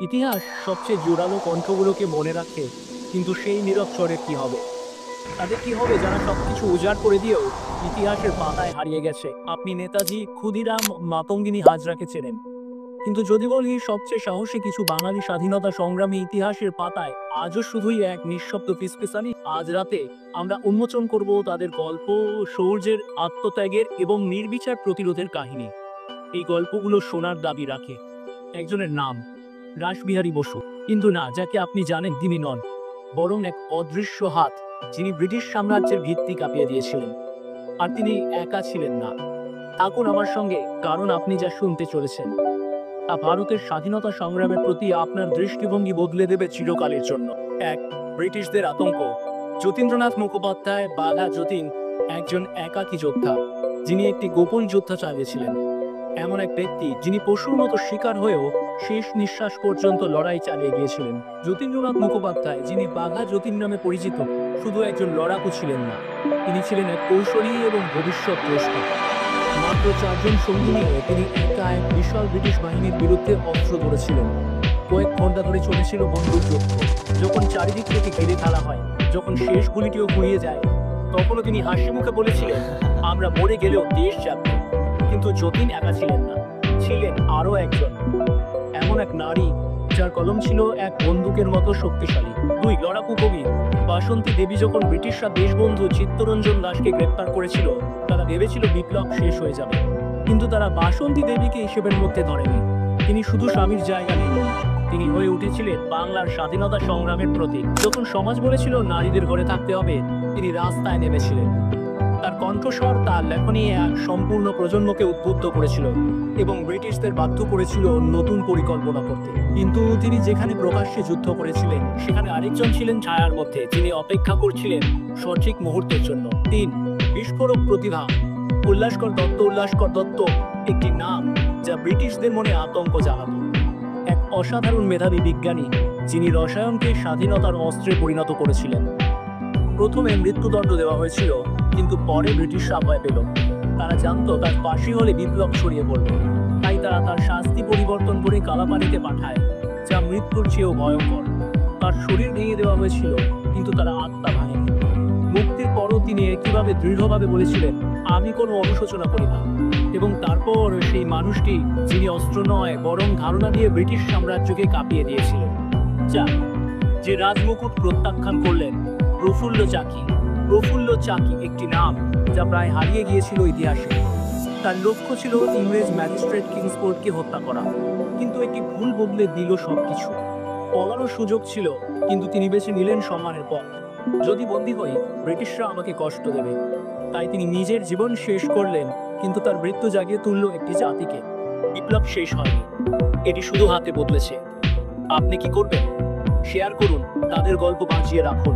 ইতিহাস সবচেয়ে জোরালো কণ্ঠগুলোকে মনে রাখে, কিন্তু সেই নীরব স্বরের কি হবে? তাদের কি হবে যারা সবকিছু উজাড় করে দিয়েও ইতিহাসের পাতায় হারিয়ে গেছে? আপনি নেতাজি, ক্ষুদিরাম, মাতঙ্গিনী হাজরাকে চেনেন, কিন্তু যদি বলি সবচেয়ে সাহসী কিছু বাঙালি স্বাধীনতা সংগ্রামী ইতিহাসের পাতায় আজও শুধুই এক নিঃশব্দ ফিসফিসানি। আজ রাতে আমরা উন্মোচন করব তাদের গল্প, শৌর্যের, আত্মত্যাগের এবং নির্বিচার প্রতিরোধের কাহিনী। এই গল্পগুলো শোনার দাবি রাখে একজনের নাম, রাসবিহারী বসু। কিন্তু না, যাকে আপনি জানেন তিনি নন, বরং এক অদৃশ্য হাত, যিনি ব্রিটিশ সাম্রাজ্যের ভিত্তি কাঁপিয়ে দিয়েছিলেন। আর তিনি একা ছিলেন না। থাকুন আমার সঙ্গে, কারণ আপনি যা শুনতে চলেছেন তা ভারতের স্বাধীনতা সংগ্রামের প্রতি আপনার দৃষ্টিভঙ্গি বদলে দেবে চিরকালের জন্য। এক, ব্রিটিশদের আতঙ্ক। যতীন্দ্রনাথ মুখোপাধ্যায়, বাঘা যতীন, একজন একাকী যোদ্ধা, যিনি একটি গোপন যুদ্ধ চালিয়েছিলেন। এমন এক ব্যক্তি যিনি পশুর মতো শিকার হয়েও শেষ নিঃশ্বাস পর্যন্ত লড়াই চালিয়ে গিয়েছিলেন। যতীন্দ্রনাথ মুখোপাধ্যায়, যিনি বাঘা যতীন নামে পরিচিত, শুধু একজন লড়াকু ছিলেন না, তিনি ছিলেন এক কৌশলী এবং ভবিষ্যৎ দ্রষ্টা। মাত্র 4 জন সঙ্গী নিয়ে তিনি একা এক বিশাল ব্রিটিশ বাহিনীর বিরুদ্ধে অস্ত্র ধরেছিলেন। কয়েক ঘন্টা ধরে চলেছিল বন্দুকযুদ্ধ। যখন চারিদিক থেকে ঘিরে ফেলা হয়, যখন শেষ গুলিটিও ফুরিয়ে যায়, তখনও তিনি হাসি মুখে বলেছিলেন, আমরা মরে গেলেও দেশ যাবে। কিন্তু যতীন একা ছিলেন না, ছিলেন আরো একজন, এমন এক নারী যার কলম ছিল এক বন্দুকের মতো শক্তিশালী। 2, লড়াকু কবি। বাসন্তী দেবী যখন ব্রিটিশরা দেশবন্ধু চিত্তরঞ্জন দাসকে গ্রেপ্তার করেছিল, তারা ভেবেছিল বিপ্লব শেষ হয়ে যাবে, কিন্তু তারা বাসন্তী দেবীকে হিসেবের মধ্যে ধরেনি। তিনি শুধু স্বামীর জায়গা নিলেন, তিনি হয়ে উঠেছিলেন বাংলার স্বাধীনতা সংগ্রামের প্রতীক। যখন সমাজ বলেছিল নারীদের ঘরে থাকতে হবে, তিনি রাস্তায় নেমেছিলেন। তার কণ্ঠস্বর, তার লেখনী এক সম্পূর্ণ প্রজন্মকে উদ্বুদ্ধ করেছিল এবং ব্রিটিশদের বাধ্য করেছিল নতুন পরিকল্পনা করতে। কিন্তু তিনি যেখানে প্রকাশ্যে যুদ্ধ করেছিলেন, সেখানে আরেকজন ছিলেন ছায়ার মধ্যে, যিনি অপেক্ষা করছিলেন সঠিক মুহূর্তের জন্য। 3, বিস্ফোরক প্রতিভা। উল্লাসকর দত্ত, একটি নাম যা ব্রিটিশদের মনে আতঙ্ক জাগাত। এক অসাধারণ মেধাবী বিজ্ঞানী, যিনি রসায়নকে স্বাধীনতার অস্ত্রে পরিণত করেছিলেন। প্রথমে মৃত্যুদণ্ড দেওয়া হয়েছিল, কিন্তু পরে ব্রিটিশরা ভয় পেল। তারা জানতো তার ফাঁসি হলে বিপ্লব ছড়িয়ে পড়বে, তাই তারা তার শাস্তি পরিবর্তন করে কালাপানিতে পাঠায়, যা মৃত্যুর চেয়েও ভয়ঙ্কর। তার শরীর ভেঙে দেওয়া হয়েছিল, কিন্তু তার আত্মা ভাঙেনি। মুক্তির পরও তিনি একইভাবে দৃঢ়ভাবে বলেছিলেন, আমি কোনো অনুশোচনা করি না। এবং তারপর সেই মানুষটি, যিনি অস্ত্র নয় বরং ধারণা দিয়ে ব্রিটিশ সাম্রাজ্যকে কাঁপিয়ে দিয়েছিলেন। 4, যে রাজমুকুট প্রত্যাখ্যান করলেন, প্রফুল্ল চাকি। প্রফুল্ল চাকি একটি নাম যা প্রায় হারিয়ে গিয়েছিল ইতিহাসে। তার লক্ষ্য ছিল ইংরেজ ম্যাজিস্ট্রেট কিংসফোর্ডকে হত্যা করা, কিন্তু একটি ভুল বদলে দিল সবকিছু। পলানোর সুযোগ ছিল, কিন্তু তিনি বেছে নিলেন সম্মানের পথ। যদি বন্দী হই, ব্রিটিশরা আমাকে কষ্ট দেবে, তাই তিনি নিজের জীবন শেষ করলেন, কিন্তু তার মৃত্যু জাগিয়ে তুলল একটি জাতিকে। বিপ্লব শেষ হয়নি, এটি শুধু হাতে বদলেছে। আপনি কি করবেন? শেয়ার করুন, তাদের গল্প বাঁচিয়ে রাখুন।